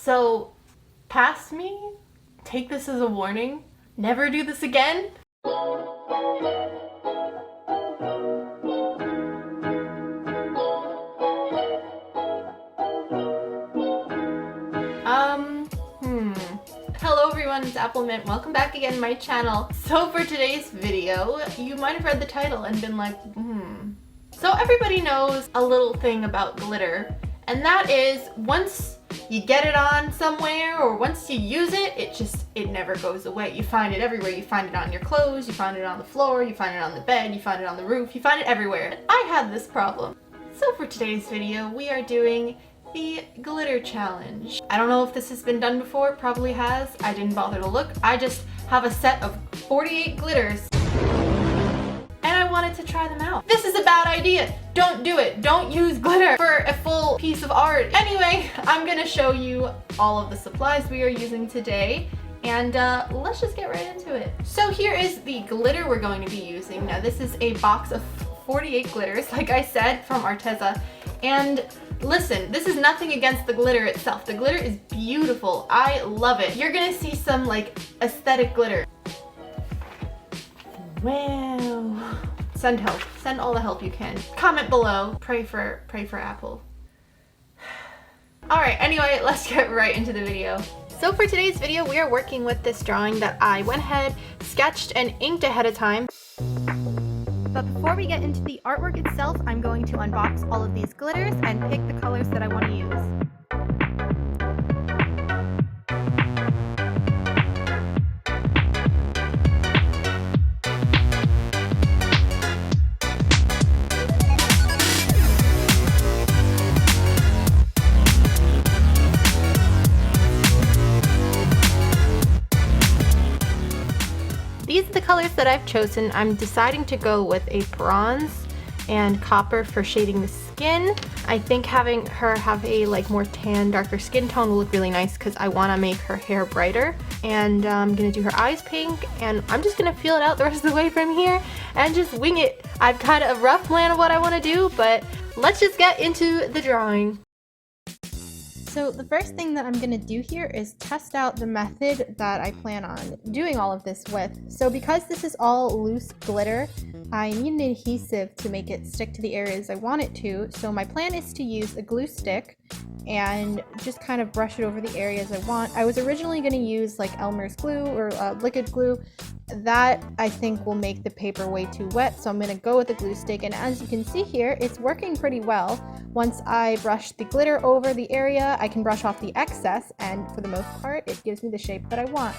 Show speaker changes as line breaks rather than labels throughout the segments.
So, past me, take this as a warning. Never do this again. Hello everyone, it's Appleminte. Welcome back again to my channel. So for today's video, you might have read the title and been like, So everybody knows a little thing about glitter, and that is once you get it on somewhere or once you use it, it never goes away. You find it everywhere. You find it on your clothes, you find it on the floor, you find it on the bed, you find it on the roof, you find it everywhere. And I had this problem. So for today's video, we are doing the glitter challenge. I don't know if this has been done before, it probably has. I didn't bother to look. I just have a set of 48 glitters and I wanted to try them out. This is a bad idea. Don't do it. Don't use glitter for a full piece of art. Anyway, I'm gonna show you all of the supplies we are using today, and let's just get right into it. So here is the glitter we're going to be using. Now this is a box of 48 glitters, like I said, from Arteza. And listen, this is nothing against the glitter itself. The glitter is beautiful. I love it. You're gonna see some like aesthetic glitter. Wow. Send help. Send all the help you can. Comment below. Pray for Apple. Alright, anyway, let's get right into the video. So for today's video, we are working with this drawing that I went ahead, sketched, and inked ahead of time. But before we get into the artwork itself, I'm going to unbox all of these glitters and pick the colors that I want to use. These are the colors that I've chosen. I'm deciding to go with a bronze and copper for shading the skin. I think having her have a more tan, darker skin tone will look really nice because I want to make her hair brighter. And I'm gonna do her eyes pink, and I'm just gonna feel it out the rest of the way from here and just wing it. I've got a rough plan of what I want to do, but let's just get into the drawing. So the first thing that I'm going to do here is test out the method that I plan on doing all of this with. So because this is all loose glitter, I need an adhesive to make it stick to the areas I want it to. So my plan is to use a glue stick and just kind of brush it over the areas I want. I was originally going to use like Elmer's glue or liquid glue. That I think will make the paper way too wet, so I'm going to go with a glue stick, and as you can see here, it's working pretty well. Once I brush the glitter over the area, I can brush off the excess, and for the most part, it gives me the shape that I want.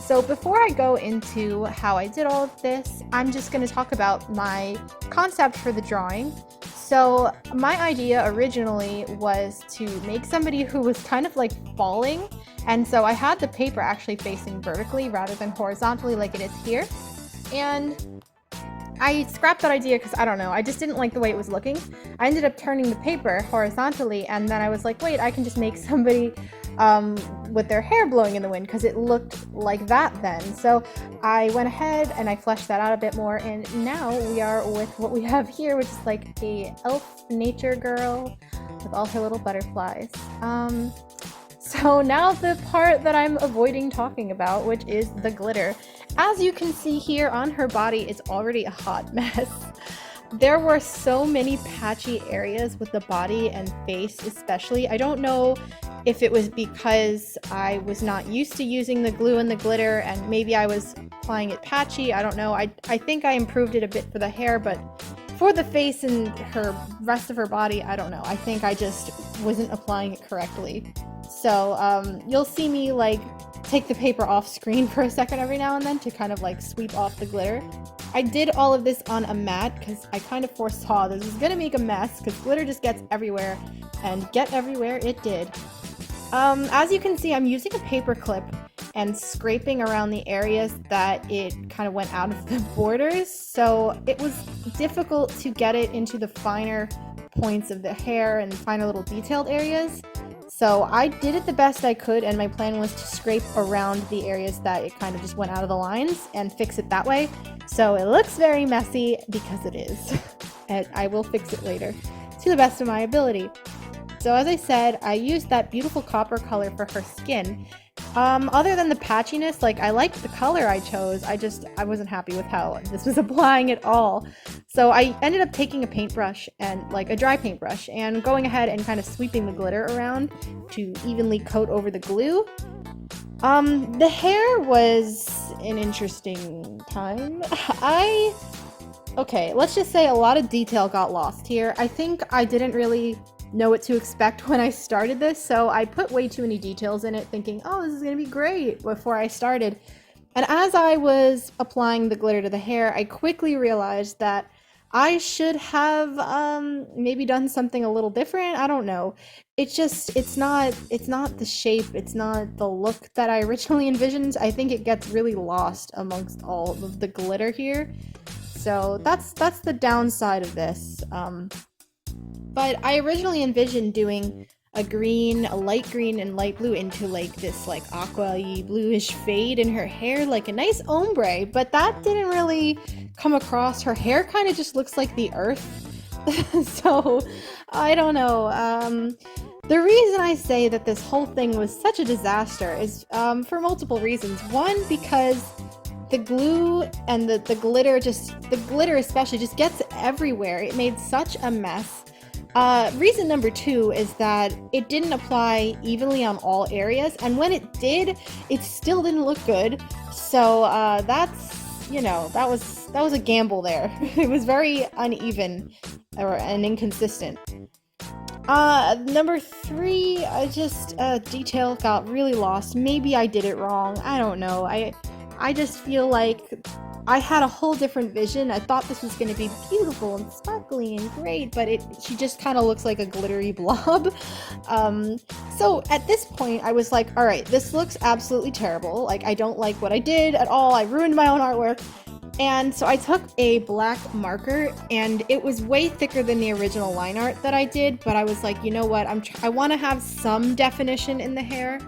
So before I go into how I did all of this, I'm just going to talk about my concept for the drawing. So my idea originally was to make somebody who was kind of like falling, and so I had the paper actually facing vertically rather than horizontally like it is here. And I scrapped that idea because I don't know, I just didn't like the way it was looking. I ended up turning the paper horizontally, and then I was like, wait, I can just make somebody with their hair blowing in the wind because it looked like that then. So I went ahead and I fleshed that out a bit more, and now we are with what we have here, which is like a elf nature girl with all her little butterflies. So now the part that I'm avoiding talking about, which is the glitter. As you can see here on her body, it's already a hot mess. There were so many patchy areas with the body and face especially. I don't know if it was because I was not used to using the glue and the glitter and maybe I was applying it patchy. I don't know. I think I improved it a bit for the hair, but for the face and her rest of her body, I don't know. I think I just wasn't applying it correctly. So you'll see me like take the paper off screen for a second every now and then to kind of like sweep off the glitter. I did all of this on a mat because I kind of foresaw this was gonna make a mess because glitter just gets everywhere, and get everywhere it did. As you can see, I'm using a paper clip and scraping around the areas that it kind of went out of the borders, so it was difficult to get it into the finer points of the hair and finer little detailed areas. So I did it the best I could, and my plan was to scrape around the areas that it kind of just went out of the lines and fix it that way. So it looks very messy because it is. And I will fix it later to the best of my ability. So as I said, I used that beautiful copper color for her skin. Other than the patchiness, like I liked the color I chose, I wasn't happy with how this was applying at all. So I ended up taking a paintbrush and like a dry paintbrush and going ahead and kind of sweeping the glitter around to evenly coat over the glue. The hair was an interesting time. Okay, let's just say a lot of detail got lost here. I think I didn't really know what to expect when I started this, so I put way too many details in it thinking, oh, this is gonna be great before I started. And as I was applying the glitter to the hair, I quickly realized that I should have maybe done something a little different. I don't know. It's not the shape, it's not the look that I originally envisioned. I think it gets really lost amongst all of the glitter here. So that's the downside of this. But I originally envisioned doing a green, a light green, and light blue into like this like aqua-y bluish fade in her hair, like a nice ombre, but that didn't really come across. Her hair kind of just looks like the earth. So I don't know. The reason I say that this whole thing was such a disaster is for multiple reasons. One, because the glue and the glitter especially just gets everywhere. It made such a mess. Reason number two is that it didn't apply evenly on all areas, and when it did, it still didn't look good. So that's, you know, that was a gamble there. It was very uneven and inconsistent. Number three, detail got really lost. Maybe I did it wrong. I don't know. I just feel like I had a whole different vision. I thought this was going to be beautiful and sparkly and great, but she just kind of looks like a glittery blob. So at this point, I was like, all right, this looks absolutely terrible. Like, I don't like what I did at all. I ruined my own artwork. And so I took a black marker, and it was way thicker than the original line art that I did, but I was like, you know what, I want to have some definition in the hair.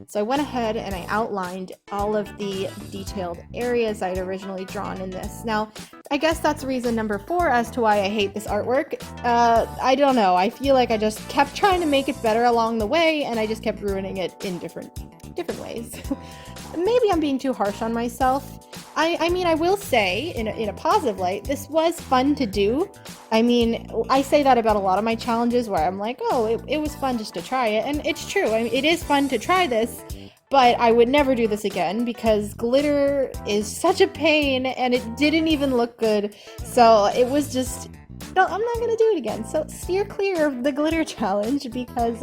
So I went ahead and I outlined all of the detailed areas I'd originally drawn in this. Now, I guess that's reason number 4 as to why I hate this artwork. I don't know, I feel like I just kept trying to make it better along the way, and I just kept ruining it in different ways. Maybe I'm being too harsh on myself. I mean, I will say, in a positive light, this was fun to do. I mean, I say that about a lot of my challenges where I'm like, oh, it was fun just to try it. And it's true. I mean, it is fun to try this, but I would never do this again because glitter is such a pain and it didn't even look good. So it was just, no, I'm not going to do it again. So steer clear of the glitter challenge because,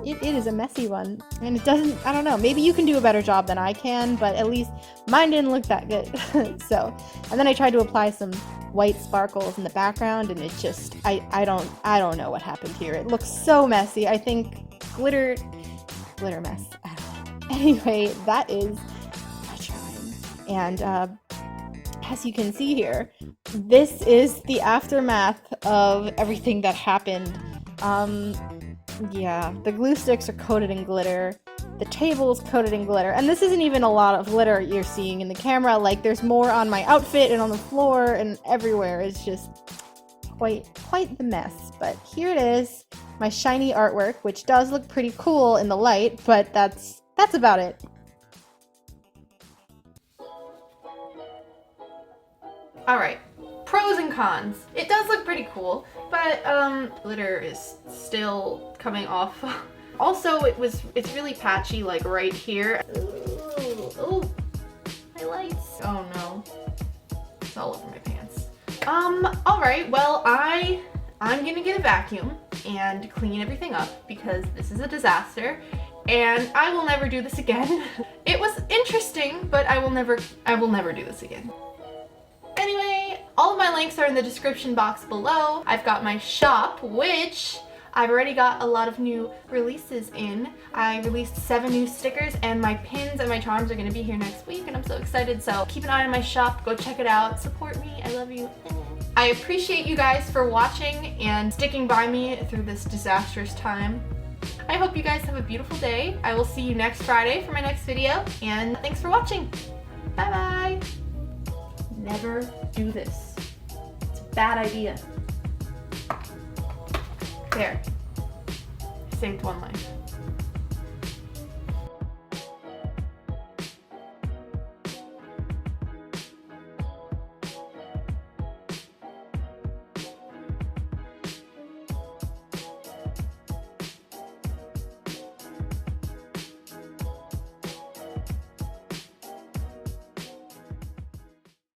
it is a messy one, and it doesn't, I don't know, maybe you can do a better job than I can, but at least mine didn't look that good. So, and then I tried to apply some white sparkles in the background, and it just, I don't know what happened here. It looks so messy. I think glitter mess. I don't know. Anyway, that is my trying. And as you can see here, this is the aftermath of everything that happened. Yeah, the glue sticks are coated in glitter, the table is coated in glitter, and this isn't even a lot of glitter you're seeing in the camera. Like, there's more on my outfit and on the floor and everywhere. It's just quite the mess. But here it is, my shiny artwork, which does look pretty cool in the light, but that's about it. Alright, pros and cons. It does look pretty cool, but glitter is still coming off. Also, it's really patchy, like right here. Ooh, my lights. Oh no, it's all over my pants. Alright, well, I'm gonna get a vacuum and clean everything up because this is a disaster and I will never do this again. It was interesting, but I will never do this again. Anyway, all of my links are in the description box below. I've got my shop, which I've already got a lot of new releases in. I released 7 new stickers, and my pins and my charms are gonna be here next week, and I'm so excited. So keep an eye on my shop, go check it out, support me, I love you. I appreciate you guys for watching and sticking by me through this disastrous time. I hope you guys have a beautiful day. I will see you next Friday for my next video, and thanks for watching. Bye bye. Never do this. It's a bad idea. There. Saved one life.